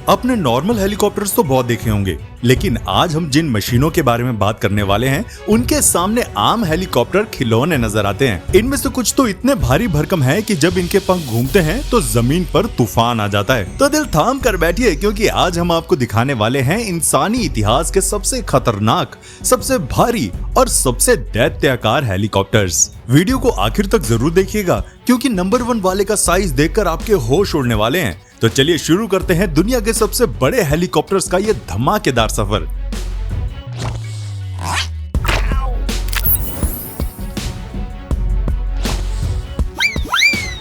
अपने normal helicopters तो बहुत देखे होंगे, लेकिन आज हम जिन मशीनों के बारे में बात करने वाले हैं उनके सामने आम हेलीकॉप्टर खिलौने नजर आते हैं। इनमें से कुछ तो इतने भारी भरकम हैं कि जब इनके पंख घूमते हैं तो जमीन पर तूफान आ जाता है। तो दिल थाम कर बैठिए, क्योंकि आज हम आपको दिखाने वाले हैं इंसानी इतिहास के सबसे खतरनाक, सबसे भारी और सबसे दैत्याकार हेलीकॉप्टर्स। वीडियो को आखिर तक जरूर देखिएगा, क्योंकि नंबर 1 वाले का साइज देखकर आपके होश उड़ने वाले हैं। तो चलिए शुरू करते हैं दुनिया के सबसे बड़े हेलीकॉप्टर्स का ये धमाकेदार सफर।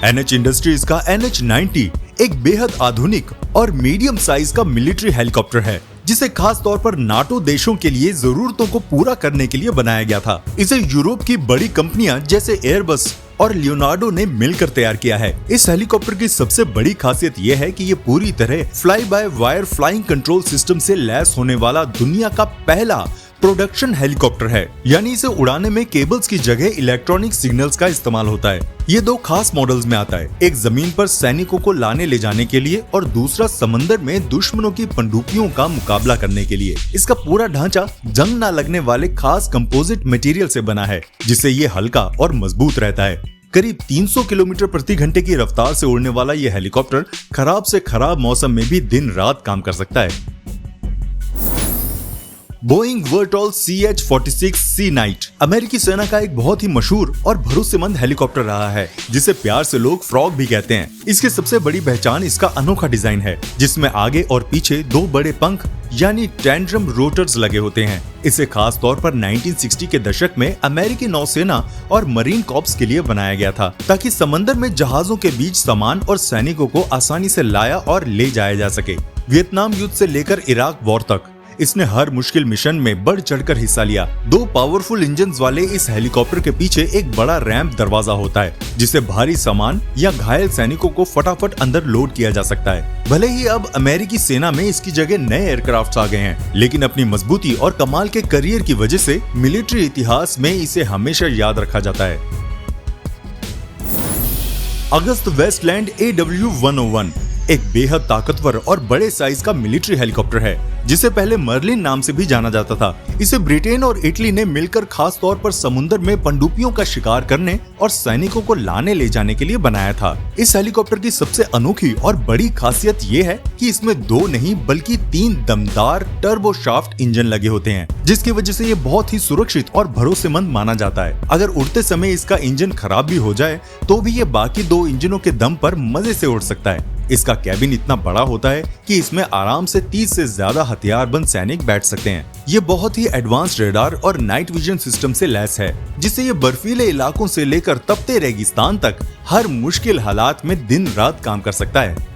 NH इंडस्ट्रीज का NH-90 एक बेहद आधुनिक और मीडियम साइज का मिलिट्री हेलीकॉप्टर है, जिसे खास तौर पर नाटो देशों के लिए जरूरतों को पूरा करने के लिए बनाया गया था। इसे यूरोप की बड़ी कंपनियां जैसे एयरबस और लियोनार्डो ने मिलकर तैयार किया है। इस हेलीकॉप्टर की सबसे बड़ी खासियत यह है कि ये पूरी तरह fly by wire flying control system से लैस होने वाला दुनिया का पहला प्रोडक्शन हेलीकॉप्टर है। यानी इसे उड़ाने में केबल्स की जगह इलेक्ट्रॉनिक सिग्नल्स का इस्तेमाल होता है। ये 2 खास मॉडल्स में आता है, एक जमीन पर सैनिकों को लाने ले जाने के लिए और दूसरा समंदर में दुश्मनों की पनडुब्बियों का मुकाबला करने के लिए। इसका पूरा ढांचा जंग न लगने वाले खास कंपोजिट मटेरियल से बना है, जिससे ये हल्का और मजबूत रहता है। करीब 300 किलोमीटर प्रति घंटे की रफ्तार से उड़ने वाला ये हेलीकॉप्टर खराब से खराब मौसम में भी दिन रात काम कर सकता है। बोइंग वर्टॉल CH-46C नाइट अमेरिकी सेना का एक बहुत ही मशहूर और भरोसेमंद हेलीकॉप्टर रहा है, जिसे प्यार से लोग फ्रॉग भी कहते हैं। इसकी सबसे बड़ी पहचान इसका अनोखा डिजाइन है, जिसमें आगे और पीछे 2 बड़े पंख यानी टेंड्रम रोटर्स लगे होते हैं। इसे खास तौर पर 1960 के दशक में अमेरिकी नौसेना और मरीन कॉर्प्स के लिए बनाया गया था, ताकि समंदर में जहाजों के बीच सामान और सैनिकों को आसानी से लाया और ले जाया जा सके। वियतनाम युद्ध से लेकर इराक वॉर तक इसने हर मुश्किल मिशन में बढ़ चढ़कर हिस्सा लिया। 2 पावरफुल इंजन्स वाले इस हेलीकॉप्टर के पीछे एक बड़ा रैंप दरवाजा होता है, जिससे भारी सामान या घायल सैनिकों को फटाफट अंदर लोड किया जा सकता है। भले ही अब अमेरिकी सेना में इसकी जगह नए एयरक्राफ्ट आ गए हैं, लेकिन अपनी मजबूती और कमाल के करियर की वजह से मिलिट्री इतिहास में इसे हमेशा याद रखा जाता है। अगस्त वेस्टलैंड AW101 एक बेहद ताकतवर और बड़े साइज का मिलिट्री हेलीकॉप्टर है, जिसे पहले मर्लिन नाम से भी जाना जाता था। इसे ब्रिटेन और इटली ने मिलकर खास तौर पर समुद्र में पनडुब्बियों का शिकार करने और सैनिकों को लाने ले जाने के लिए बनाया था। इस हेलीकॉप्टर की सबसे अनोखी और बड़ी खासियत ये है कि इसमें 2 नहीं बल्कि 3 दमदार टर्बोशाफ्ट इंजन लगे होते हैं, जिसकी वजह से ये बहुत ही सुरक्षित और भरोसेमंद माना जाता है। अगर उड़ते समय इसका इंजन खराब भी हो जाए तो भी ये बाकी 2 इंजनों के दम पर मजे से उड़ सकता है। इसका कैबिन इतना बड़ा होता है कि इसमें आराम से 30 से ज्यादा हथियारबंद सैनिक बैठ सकते हैं। ये बहुत ही एडवांस रेडार और नाइट विजन सिस्टम से लैस है, जिससे ये बर्फीले इलाकों से लेकर तपते रेगिस्तान तक हर मुश्किल हालात में दिन रात काम कर सकता है।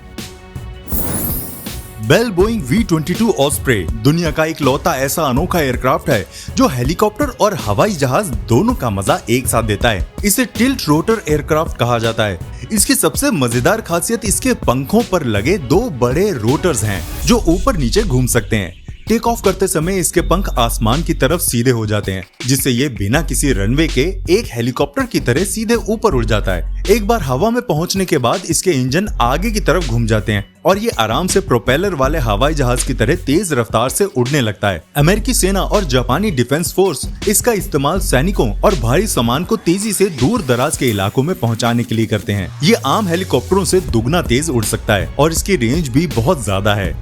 बेल बोइंग V-22 ऑस्प्रे दुनिया का इकलौता ऐसा अनोखा एयरक्राफ्ट है जो हेलीकॉप्टर और हवाई जहाज दोनों का मजा एक साथ देता है। इसे टिल्ट रोटर एयरक्राफ्ट कहा जाता है। इसकी सबसे मजेदार खासियत इसके पंखों पर लगे 2 बड़े रोटर्स हैं, जो ऊपर नीचे घूम सकते हैं। टेक ऑफ करते समय इसके पंख आसमान की तरफ सीधे हो जाते हैं, जिससे ये बिना किसी रनवे के एक हेलीकॉप्टर की तरह सीधे ऊपर उड़ जाता है। एक बार हवा में पहुंचने के बाद इसके इंजन आगे की तरफ घूम जाते हैं और ये आराम से प्रोपेलर वाले हवाई जहाज की तरह तेज रफ्तार से उड़ने लगता है। अमेरिकी सेना और जापानी डिफेंस फोर्स इसका इस्तेमाल सैनिकों और भारी सामान को तेजी से दूर दराज के इलाकों में पहुंचाने के लिए करते हैं। ये आम हेलीकॉप्टरों से दुगना तेज उड़ सकता है और इसकी रेंज भी बहुत ज्यादा है।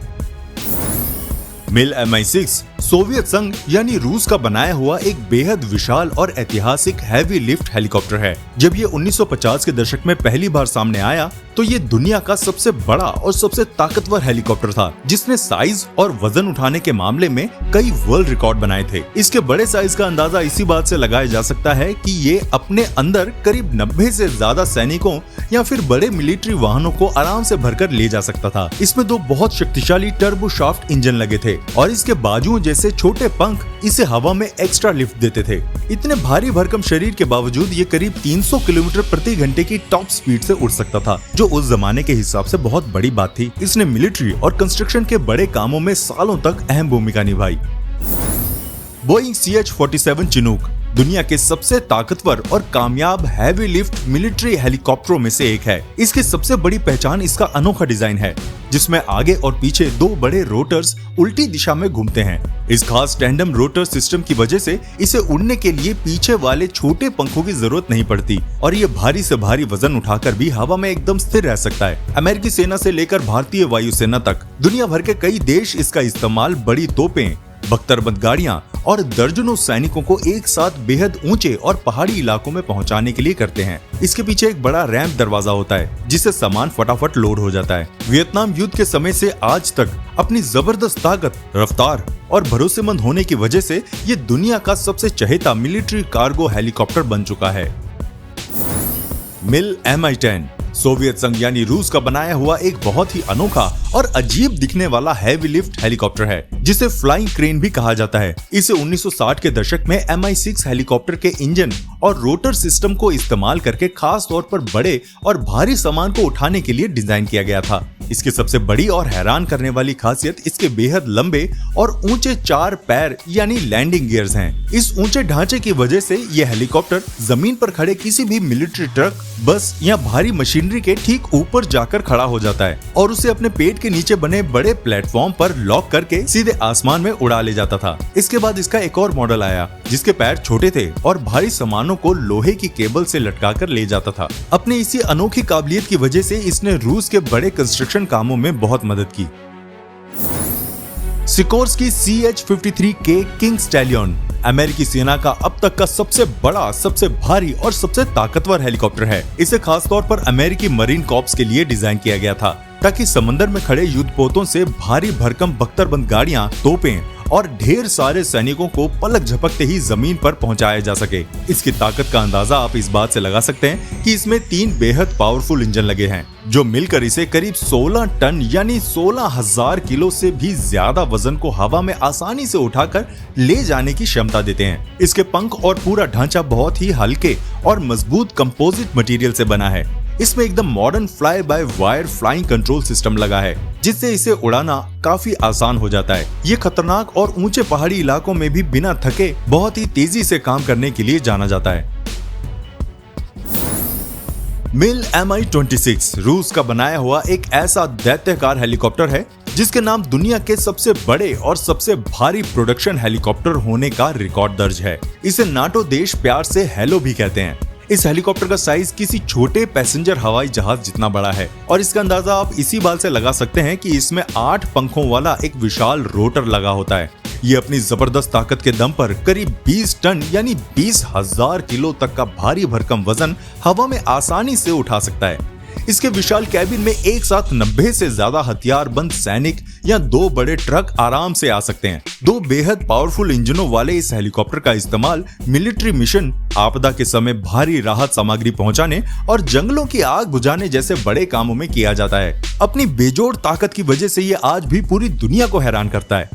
मिल Mi-6 सोवियत संघ यानी रूस का बनाया हुआ एक बेहद विशाल और ऐतिहासिक हैवी लिफ्ट हेलीकॉप्टर है। जब ये 1950 के दशक में पहली बार सामने आया तो ये दुनिया का सबसे बड़ा और सबसे ताकतवर हेलीकॉप्टर था, जिसने साइज और वजन उठाने के मामले में कई वर्ल्ड रिकॉर्ड बनाए थे। इसके बड़े साइज का अंदाजा इसी बात से लगाया जा सकता है कि ये अपने अंदर करीब 90 से ज्यादा सैनिकों या फिर बड़े मिलिट्री वाहनों को आराम से भरकर ले जा सकता था। इसमें 2 बहुत शक्तिशाली टर्बोशाफ्ट इंजन लगे थे और इसके बाजुओं जैसे छोटे पंख इसे हवा में एक्स्ट्रा लिफ्ट देते थे। इतने भारी भरकम शरीर के बावजूद ये करीब 300 किलोमीटर प्रति घंटे की टॉप स्पीड से उड़ सकता था, जो उस जमाने के हिसाब से बहुत बड़ी बात थी। इसने मिलिट्री और कंस्ट्रक्शन के बड़े कामों में सालों तक अहम भूमिका निभाई। बोइंग CH-47 चिनूक दुनिया के सबसे ताकतवर और कामयाब हैवी लिफ्ट मिलिट्री हेलीकॉप्टरों में से एक है। इसकी सबसे बड़ी पहचान इसका अनोखा डिजाइन है, जिसमें आगे और पीछे दो बड़े रोटर्स उल्टी दिशा में घूमते हैं। इस खास टैंडम रोटर सिस्टम की वजह से इसे उड़ने के लिए पीछे वाले छोटे पंखों की जरूरत नहीं पड़ती और ये भारी से भारी वजन उठाकर भी हवा में एकदम स्थिर रह सकता है। अमेरिकी सेना से लेकर भारतीय वायुसेना तक दुनिया भर के कई देश इसका इस्तेमाल बड़ी तोपें, बख्तरबंद गाड़ियां और दर्जनों सैनिकों को एक साथ बेहद ऊंचे और पहाड़ी इलाकों में पहुंचाने के लिए करते हैं। इसके पीछे एक बड़ा रैंप दरवाजा होता है, जिससे सामान फटाफट लोड हो जाता है। वियतनाम युद्ध के समय से आज तक अपनी जबरदस्त ताकत, रफ्तार और भरोसेमंद होने की वजह से ये दुनिया का सबसे चहेता मिलिट्री कार्गो हेलीकॉप्टर बन चुका है। मिल Mi-10 सोवियत संघ यानी रूस का बनाया हुआ एक बहुत ही अनोखा और अजीब दिखने वाला हैवी लिफ्ट हेलीकॉप्टर है, जिसे फ्लाइंग क्रेन भी कहा जाता है। इसे 1960 के दशक में Mi-6 हेलीकॉप्टर के इंजन और रोटर सिस्टम को इस्तेमाल करके खास तौर पर बड़े और भारी सामान को उठाने के लिए डिजाइन किया गया था। इसकी सबसे बड़ी और हैरान करने वाली खासियत इसके बेहद लंबे और ऊंचे 4 पैर यानी लैंडिंग गियर्स हैं। इस ऊंचे ढांचे की वजह से यह हेलीकॉप्टर जमीन पर खड़े किसी भी मिलिट्री ट्रक, बस या भारी मशीनरी के ठीक ऊपर जाकर खड़ा हो जाता है और उसे अपने पेट के नीचे बने बड़े प्लेटफॉर्म पर लॉक करके सीधे आसमान में उड़ा ले जाता था। इसके बाद इसका एक और मॉडल आया, जिसके पैर छोटे थे और भारी सामानों को लोहे की केबल से लटका कर ले जाता था। अपने इसी अनोखी काबिलियत की वजह से इसने रूस के बड़े कंस्ट्रक्शन कामों में बहुत मदद की। सिकोर्स्की CH-53K किंग स्टैलियन अमेरिकी सेना का अब तक का सबसे बड़ा, सबसे भारी और सबसे ताकतवर हेलीकॉप्टर है। इसे खास तौर पर अमेरिकी मरीन कॉर्प्स के लिए डिजाइन किया गया था, ताकि समंदर में खड़े युद्धपोतों से भारी भरकम बख्तरबंद गाड़ियां, तोपें और ढेर सारे सैनिकों को पलक झपकते ही जमीन पर पहुंचाया जा सके। इसकी ताकत का अंदाजा आप इस बात से लगा सकते हैं कि इसमें 3 बेहद पावरफुल इंजन लगे हैं, जो मिलकर इसे करीब 16 टन यानी 16,000 किलो से भी ज्यादा वजन को हवा में आसानी से उठाकर ले जाने की क्षमता देते हैं। इसके पंख और पूरा ढांचा बहुत ही हल्के और मजबूत कंपोजिट मटेरियल से बना है। इसमें एकदम modern fly by wire flying control system लगा है, जिससे इसे उड़ाना काफी आसान हो जाता है। ये खतरनाक और ऊंचे पहाड़ी इलाकों में भी बिना थके बहुत ही तेजी से काम करने के लिए जाना जाता है। मिल Mi-26 रूस का बनाया हुआ एक ऐसा दैत्यकार हेलीकॉप्टर है, जिसके नाम दुनिया के सबसे बड़े और सबसे भारी प्रोडक्शन हेलीकॉप्टर होने का रिकॉर्ड दर्ज है। इसे नाटो देश प्यार से हेलो भी कहते हैं। इस हेलीकॉप्टर का साइज किसी छोटे पैसेंजर हवाई जहाज जितना बड़ा है और इसका अंदाजा आप इसी बात से लगा सकते हैं कि इसमें 8 पंखों वाला एक विशाल रोटर लगा होता है। ये अपनी जबरदस्त ताकत के दम पर करीब 20 टन यानी 20,000 किलो तक का भारी भरकम वजन हवा में आसानी से उठा सकता है। इसके विशाल कैबिन में एक साथ 90 से ज्यादा हथियारबंद सैनिक या 2 बड़े ट्रक आराम से आ सकते हैं। 2 बेहद पावरफुल इंजनों वाले इस हेलीकॉप्टर का इस्तेमाल मिलिट्री मिशन, आपदा के समय भारी राहत सामग्री पहुंचाने और जंगलों की आग बुझाने जैसे बड़े कामों में किया जाता है। अपनी बेजोड़ ताकत की वजह से ये आज भी पूरी दुनिया को हैरान करता है।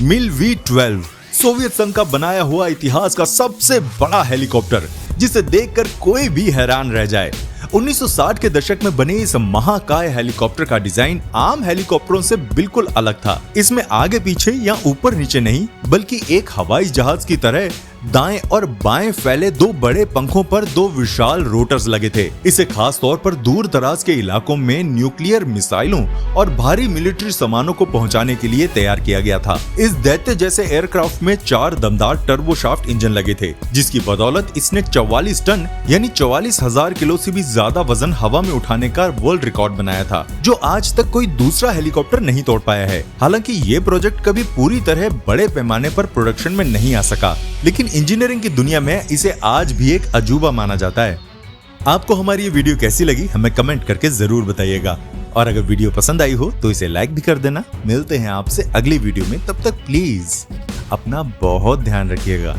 मिल V-12 सोवियत संघ का बनाया हुआ इतिहास का सबसे बड़ा हेलीकॉप्टर, जिसे देखकर कोई भी हैरान रह जाए। 1960 के दशक में बने इस महाकाय हेलीकॉप्टर का डिजाइन आम हेलीकॉप्टरों से बिल्कुल अलग था। इसमें आगे पीछे या ऊपर नीचे नहीं, बल्कि एक हवाई जहाज की तरह दाएं और बाएं फैले 2 बड़े पंखों पर 2 विशाल रोटर्स लगे थे। इसे खास तौर पर दूर दराज के इलाकों में न्यूक्लियर मिसाइलों और भारी मिलिट्री सामानों को पहुंचाने के लिए तैयार किया गया था। इस दैत्य जैसे एयरक्राफ्ट में 4 दमदार टर्बोशाफ्ट इंजन लगे थे, जिसकी बदौलत इसने 44 टन यानी 44,000 किलो से भी ज्यादा वजन हवा में उठाने का वर्ल्ड रिकॉर्ड बनाया था, जो आज तक कोई दूसरा हेलीकॉप्टर नहीं तोड़ पाया है। हालांकि ये प्रोजेक्ट कभी पूरी तरह बड़े पैमाने पर प्रोडक्शन में नहीं आ सका, लेकिन इंजीनियरिंग की दुनिया में इसे आज भी एक अजूबा माना जाता है। आपको हमारी ये वीडियो कैसी लगी हमें कमेंट करके जरूर बताइएगा, और अगर वीडियो पसंद आई हो तो इसे लाइक भी कर देना। मिलते हैं आपसे अगली वीडियो में, तब तक प्लीज अपना बहुत ध्यान रखिएगा।